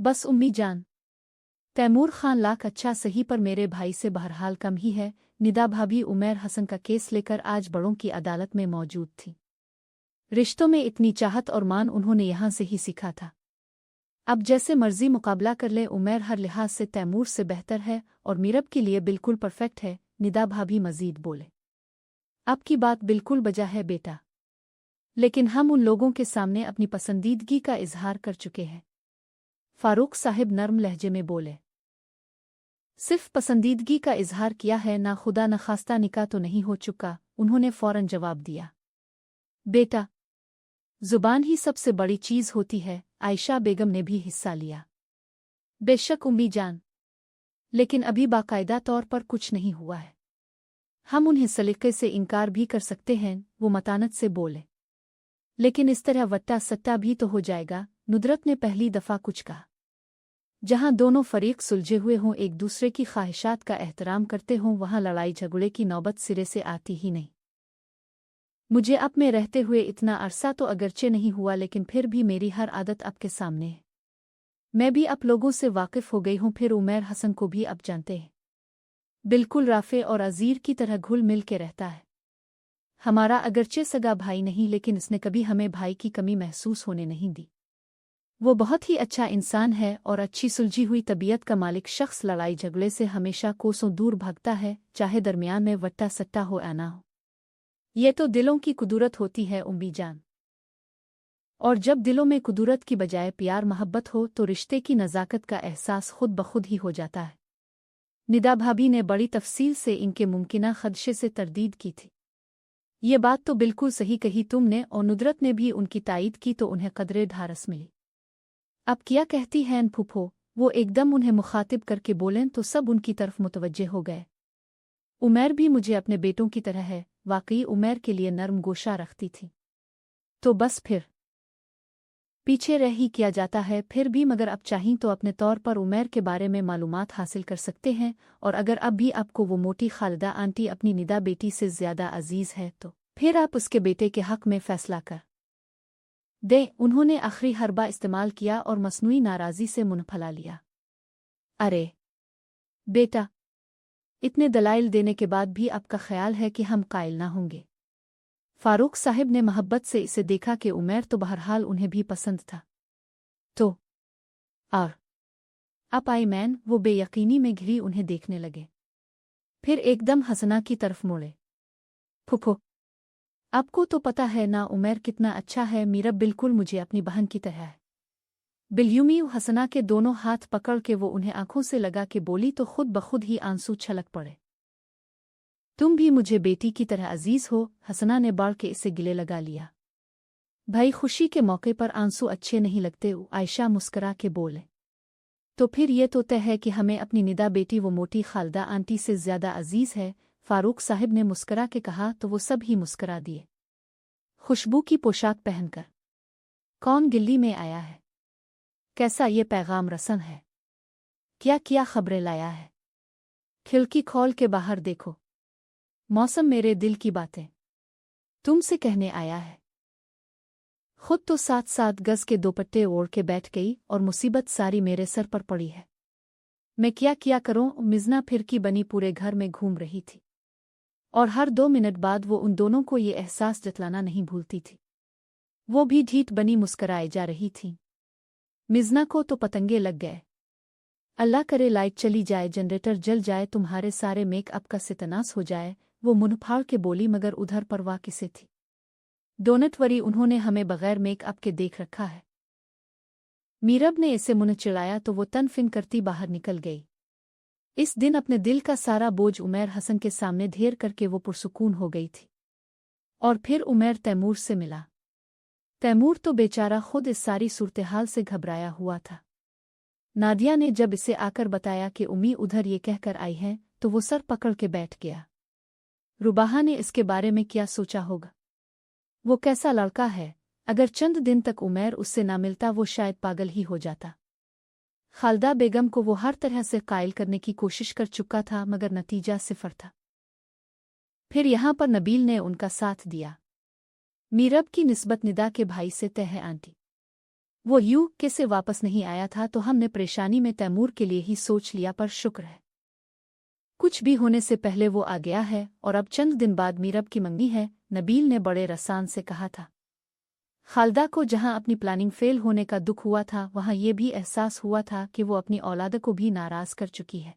बस उम्मी जान। तैमूर खान लाख अच्छा सही पर मेरे भाई से बहरहाल कम ही है। निदा भाभी उमैर हसन का केस लेकर आज बड़ों की अदालत में मौजूद थी। रिश्तों में इतनी चाहत और मान उन्होंने यहाँ से ही सीखा था। अब जैसे मर्जी मुकाबला कर ले, उमैर हर लिहाज से तैमूर से बेहतर है और मीरब के लिए बिल्कुल परफेक्ट है। निदा भाभी मजीद बोले, आपकी बात बिल्कुल बजा है बेटा, लेकिन हम उन लोगों के सामने अपनी पसंदीदगी का इजहार कर चुके हैं। फारूक साहिब नर्म लहजे में बोले, सिर्फ पसंदीदगी का इजहार किया है, ना खुदा न खास्ता निकाह तो नहीं हो चुका। उन्होंने फौरन जवाब दिया, बेटा जुबान ही सबसे बड़ी चीज होती है। आयशा बेगम ने भी हिस्सा लिया। बेशक उम्मी जान, लेकिन अभी बाकायदा तौर पर कुछ नहीं हुआ है। हम उन्हें सलीके से इनकार भी कर सकते हैं। वो मतानत से बोले, लेकिन इस तरह वट्टा सट्टा भी तो हो जाएगा। नुदरत ने पहली दफा कुछ कहा। जहां दोनों फरीक सुलझे हुए हों, एक दूसरे की ख्वाहिशात का एहतराम करते हों, वहां लड़ाई झगड़े की नौबत सिरे से आती ही नहीं। मुझे अब में रहते हुए इतना अरसा तो अगरचे नहीं हुआ, लेकिन फिर भी मेरी हर आदत आपके सामने है। मैं भी आप लोगों से वाकिफ हो गई हूं, फिर उमैर हसन को भी अब जानते हैं। बिल्कुल राफे और अजीर की तरह घुल मिल के रहता है। हमारा अगरचे सगा भाई नहीं, लेकिन इसने कभी हमें भाई की कमी महसूस होने नहीं दी। वो बहुत ही अच्छा इंसान है और अच्छी सुलझी हुई तबीयत का मालिक शख्स। लड़ाई झगड़े से हमेशा कोसों दूर भागता है, चाहे दरमियान में वट्टा सट्टा हो या ना हो। ये तो दिलों की कुदरत होती है उम्मी जान, और जब दिलों में कुदरत की बजाय प्यार मोहब्बत हो तो रिश्ते की नज़ाकत का एहसास खुद ब खुद ही हो जाता है। निदा भाभी ने बड़ी तफसील से इनके मुमकिना खदशे से तरदीद की थी। ये बात तो बिल्कुल सही कही तुमने, और नुदरत ने भी उनकी तायीद की तो उन्हें कदरे ढारस मिली। अब क्या कहती हैं फूफो? वो एकदम उन्हें मुखातिब करके बोलें तो सब उनकी तरफ मुतवज्जे हो गए। उमैर भी मुझे अपने बेटों की तरह है। वाकई उमैर के लिए नर्म गोशा रखती थी। तो बस फिर पीछे रह ही किया जाता है फिर भी, मगर अब चाहें तो अपने तौर पर उमैर के बारे में मालूमात हासिल कर सकते हैं। और अगर अब भी आपको वो मोटी खालिदा आंटी अपनी निदा बेटी से ज्यादा अजीज है तो फिर आप उसके बेटे के हक में फैसला कर दे। उन्होंने आखिरी हरबा इस्तेमाल किया और मसनूई नाराज़ी से मुंह फैला लिया। अरे बेटा, इतने दलाइल देने के बाद भी आपका ख्याल है कि हम कायल ना होंगे? फारूक साहिब ने मोहब्बत से इसे देखा कि उमैर तो बहरहाल उन्हें भी पसंद था। तो और अब आई मैन वो बेयकीनी में घिरी उन्हें देखने लगे, फिर एकदम हसना की तरफ मुड़े। फुफो, आपको तो पता है ना उमैर कितना अच्छा है। मीरब बिल्कुल मुझे अपनी बहन की तरह है। बिलयूमी हसना के दोनों हाथ पकड़ के वो उन्हें आंखों से लगा के बोली तो खुद ब खुद ही आंसू छलक पड़े। तुम भी मुझे बेटी की तरह अजीज हो। हसना ने बढ़ के इसे गिले लगा लिया। भाई खुशी के मौके पर आंसू अच्छे नहीं लगते। आयशा मुस्करा के बोले, तो फिर ये तो तय है कि हमें अपनी निदा बेटी वो मोटी खालिदा आंटी से ज्यादा अजीज है। फारूक साहिब ने मुस्करा के कहा तो वो सब ही मुस्करा दिए। खुशबू की पोशाक पहनकर कौन दिल्ली में आया है? कैसा ये पैगाम रसन है? क्या क्या खबरें लाया है? खिड़की खोल के बाहर देखो, मौसम मेरे दिल की बातें तुमसे कहने आया है। खुद तो 7-7 गज के दोपट्टे ओढ़ के बैठ गई और मुसीबत सारी मेरे सर पर पड़ी है। मैं क्या करूं? मिजना फिरकी बनी पूरे घर में घूम रही थी और हर 2 मिनट बाद वो उन दोनों को ये एहसास जतलाना नहीं भूलती थी। वो भी ढीठ बनी मुस्कराए जा रही थी। मिजना को तो पतंगे लग गए। अल्लाह करे लाइट चली जाए, जनरेटर जल जाए, तुम्हारे सारे मेकअप का सत्यानाश हो जाए। वो मुंह फाड़ के बोली, मगर उधर परवाह किसे थी? दोनतवरी उन्होंने हमें बगैर मेकअप के देख रखा है। मीरब ने इसे मुंह चिढ़ाया तो वो तनफिन करती बाहर निकल गई। इस दिन अपने दिल का सारा बोझ उमैर हसन के सामने ढेर करके वो पुरसुकून हो गई थी। और फिर उमैर तैमूर से मिला। तैमूर तो बेचारा खुद इस सारी सूरत-ए-हाल से घबराया हुआ था। नादिया ने जब इसे आकर बताया कि उम्मी उधर ये कहकर आई है तो वो सर पकड़ के बैठ गया। रुबाहा ने इसके बारे में क्या सोचा होगा? वो कैसा लड़का है, अगर चंद दिन तक उमैर उससे ना मिलता वो शायद पागल ही हो जाता। खालिदा बेगम को वो हर तरह से कायल करने की कोशिश कर चुका था, मगर नतीजा सिफर था। फिर यहाँ पर नबील ने उनका साथ दिया। मीरब की निस्बत निदा के भाई से तय है आंटी। वो यूं कैसे वापस नहीं आया था तो हमने परेशानी में तैमूर के लिए ही सोच लिया, पर शुक्र है कुछ भी होने से पहले वो आ गया है। और अब चंद दिन बाद मीरब की मंगनी है, नबील ने बड़े रसान से कहा था। खालदा को जहां अपनी प्लानिंग फेल होने का दुख हुआ था, वहां ये भी एहसास हुआ था कि वो अपनी औलाद को भी नाराज कर चुकी है।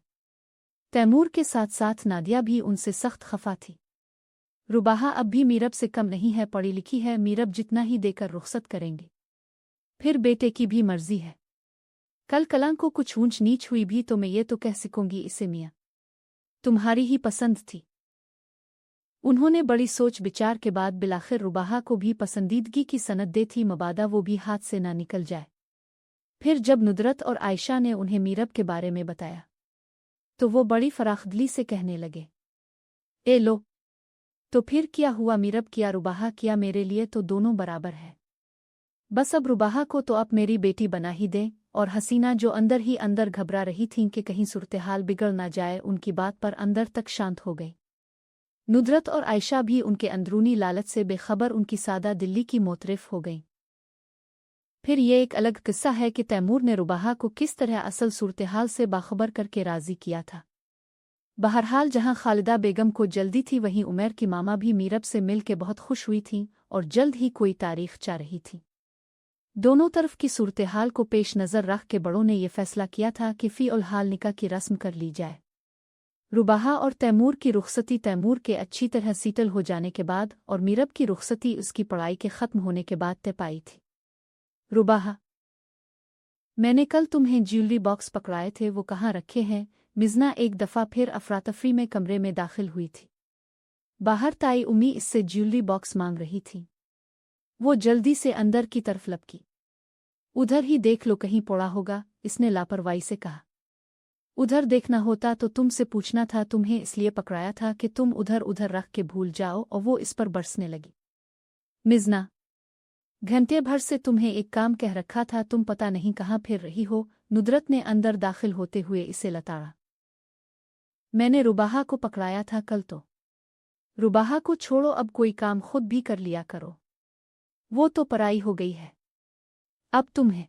तैमूर के साथ साथ नादिया भी उनसे सख्त खफा थी। रुबाहा अब भी मीरब से कम नहीं है, पढ़ी लिखी है, मीरब जितना ही देकर रुखसत करेंगे। फिर बेटे की भी मर्जी है। कल कलां को कुछ ऊंच नीच हुई भी तो मैं ये तो कह सकूंगी, इसे मियाँ तुम्हारी ही पसंद थी। उन्होंने बड़ी सोच विचार के बाद बिलाखिर रुबाहा को भी पसंदीदगी की सनद दे थी, मबादा वो भी हाथ से ना निकल जाए। फिर जब नुदरत और आयशा ने उन्हें मीरब के बारे में बताया तो वो बड़ी फराखदिली से कहने लगे, ए लो, तो फिर क्या हुआ, मीरब किया रुबाहा किया, मेरे लिए तो दोनों बराबर है। बस अब रुबाहा को तो आप मेरी बेटी बना ही दें। और हसीना जो अंदर ही अंदर घबरा रही थीं कि कहीं सूरत-हाल बिगड़ ना जाए, उनकी बात पर अंदर तक शांत हो गई। नुदरत और आयशा भी उनके अंदरूनी लालच से बेखबर उनकी सादा दिल्ली की मोतरिफ हो गईं। फिर ये एक अलग किस्सा है कि तैमूर ने रुबाहा को किस तरह असल सूरत-हाल से बाखबर करके राज़ी किया था। बहरहाल जहां खालिदा बेगम को जल्दी थी, वहीं उमैर की मामा भी मीरब से मिल के बहुत खुश हुई थीं और जल्द ही कोई तारीख चाह रही थी। दोनों तरफ की सूरत-हाल को पेश नज़र रख के बड़ों ने यह फैसला किया था कि फ़ी-उल-हाल निकाह की रस्म कर ली जाए। रुबाहा और तैमूर की रुखसती तैमूर के अच्छी तरह सीटल हो जाने के बाद और मीरब की रुखसती उसकी पढ़ाई के ख़त्म होने के बाद तय पाई थी। रुबाहा, मैंने कल तुम्हें ज्वेलरी बॉक्स पकड़ाए थे, वो कहाँ रखे हैं? मिज़ना एक दफ़ा फिर अफरातफ़री में कमरे में दाखिल हुई थी। बाहर ताई उम्मी इससे ज्वेलरी बॉक्स मांग रही थी। वो जल्दी से अंदर की तरफ लपकी। उधर ही देख लो, कहीं पड़ा होगा, इसने लापरवाही से कहा। उधर देखना होता तो तुमसे पूछना था, तुम्हें इसलिए पकड़ाया था कि तुम उधर उधर रख के भूल जाओ। और वो इस पर बरसने लगी। मिज़ना, घंटे भर से तुम्हें एक काम कह रखा था, तुम पता नहीं कहाँ फिर रही हो। नुदरत ने अंदर दाखिल होते हुए इसे लताड़ा। मैंने रुबाहा को पकड़ाया था कल तो। रुबाहा को छोड़ो, अब कोई काम खुद भी कर लिया करो। वो तो पराई हो गई है, अब तुम्हें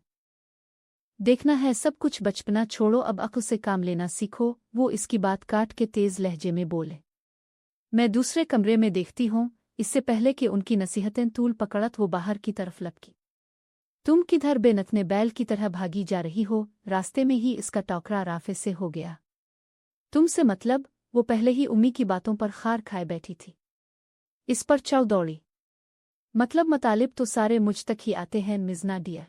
देखना है सब कुछ। बचपना छोड़ो, अब अक्ल से काम लेना सीखो। वो इसकी बात काट के तेज लहजे में बोले। मैं दूसरे कमरे में देखती हूँ। इससे पहले कि उनकी नसीहतें तूल पकड़त वो बाहर की तरफ लपकी। तुम किधर बेनतने बैल की तरह भागी जा रही हो? रास्ते में ही इसका टोकरा राफे से हो गया। तुमसे मतलब? वो पहले ही उम्मी की बातों पर खार खाए बैठी थी, इस पर चल दौड़ी। मतलब मतालिब तो सारे मुझ तक ही आते हैं मिज़ना डियर।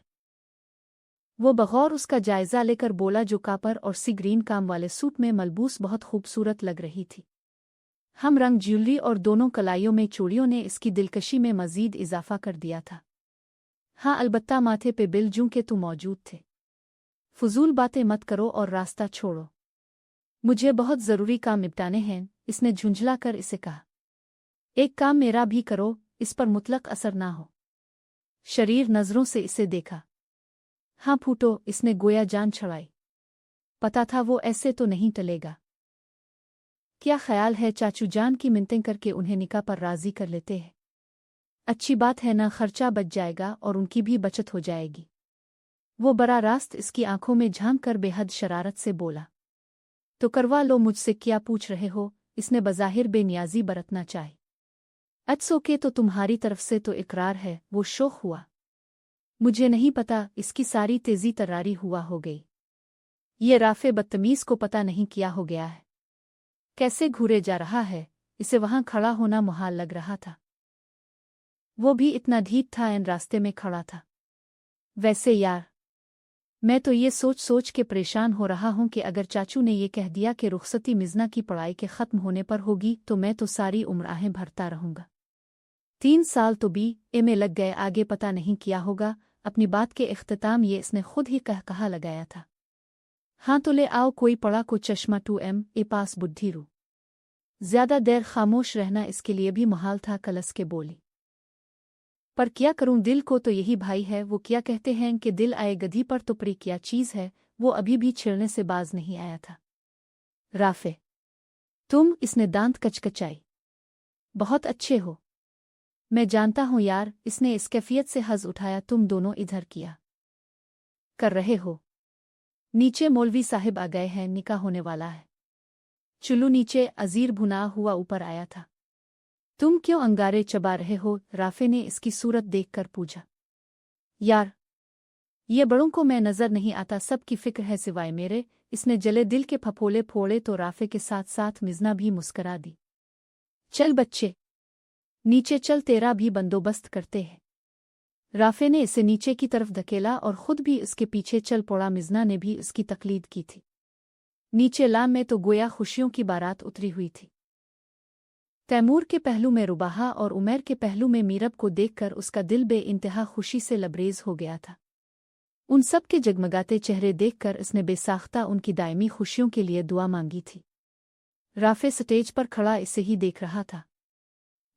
वो बगौर उसका जायज़ा लेकर बोला, जो कापर और सी ग्रीन काम वाले सूट में मलबूस बहुत खूबसूरत लग रही थी। हम रंग ज्वेलरी और दोनों कलाइयों में चूड़ियों ने इसकी दिलकशी में मज़ीद इजाफा कर दिया था। हाँ, अलबत्ता माथे पे बिल जूं के तुम मौजूद थे। फजूल बातें मत करो और रास्ता छोड़ो, मुझे बहुत ज़रूरी काम निपटाने हैं, इसने झुंझला कर इसे कहा। एक काम मेरा भी करो, इस पर मुतलक असर ना हो। शरीर नज़रों से इसे देखा। हाँ फूटो, इसने गोया जान छड़ाई। पता था वो ऐसे तो नहीं टलेगा। क्या ख्याल है, चाचू जान की मिन्नतें करके उन्हें निकाह पर राज़ी कर लेते हैं। अच्छी बात है ना, खर्चा बच जाएगा और उनकी भी बचत हो जाएगी। वो बरा रास्त इसकी आंखों में झांक कर बेहद शरारत से बोला। तो करवा लो, मुझसे क्या पूछ रहे हो? इसने बज़ाहिर बेनियाजी बरतना चाही। अच्छो के तो तुम्हारी तरफ से तो इकरार है, वो शौक हुआ। मुझे नहीं पता, इसकी सारी तेजी तर्रारी हुआ हो गई। ये राफे बदतमीज को पता नहीं क्या हो गया है, कैसे घूरे जा रहा है, इसे वहां खड़ा होना मुहाल लग रहा था। वो भी इतना ढीठ था, इन रास्ते में खड़ा था। वैसे यार, मैं तो ये सोच सोच के परेशान हो रहा हूं कि अगर चाचू ने ये कह दिया कि रुखसती मिज़ना की पढ़ाई के ख़त्म होने पर होगी तो मैं तो सारी उम्र आहें भरता रहूंगा। 3 साल तो BA में लग गए, आगे पता नहीं किया होगा। अपनी बात के इख्तिताम ये इसने खुद ही कहा लगाया था। हाँ तो ले आओ कोई पड़ा को चश्मा 2M पास बुद्धि रू। ज्यादा देर खामोश रहना इसके लिए भी मुहाल था, कलस के बोली। पर क्या करूं, दिल को तो यही भाई है। वो क्या कहते हैं कि दिल आए गधी पर तो परी क्या चीज़ है, वो अभी भी छिड़ने से बाज नहीं आया था। राफे तुम, इसने दांत कचकचाई, बहुत अच्छे हो। मैं जानता हूं यार, इसने इस कैफियत से हज़ उठाया तुम दोनों इधर किया। कर रहे हो? नीचे मौलवी साहिब आ गए हैं, निकाह होने वाला है। चुल्लू नीचे अजीर भुना हुआ ऊपर आया था। तुम क्यों अंगारे चबा रहे हो? राफे ने इसकी सूरत देखकर पूछा। यार, ये बड़ों को मैं नजर नहीं आता, सबकी फिक्र है सिवाय मेरे। इसने जले दिल के फफोले फोड़े तो राफे के साथ साथ मिजना भी मुस्करा दी। चल बच्चे, नीचे चल, तेरा भी बंदोबस्त करते हैं। राफे ने इसे नीचे की तरफ धकेला और खुद भी उसके पीछे चल पड़ा। मिजना ने भी उसकी तकलीद की थी। नीचे लाम में तो गोया खुशियों की बारात उतरी हुई थी। तैमूर के पहलू में रुबाहा और उमैर के पहलू में मीरब को देखकर उसका दिल बेइंतहा खुशी से लबरेज हो गया था। उन सब के जगमगाते चेहरे देखकर उसने बेसाख्ता उनकी दायमी खुशियों के लिए दुआ मांगी थी। राफे स्टेज पर खड़ा इसे ही देख रहा था।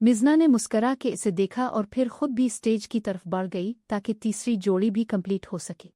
मिजना ने मुस्करा के इसे देखा और फिर खुद भी स्टेज की तरफ बढ़ गई ताकि तीसरी जोड़ी भी कंप्लीट हो सके।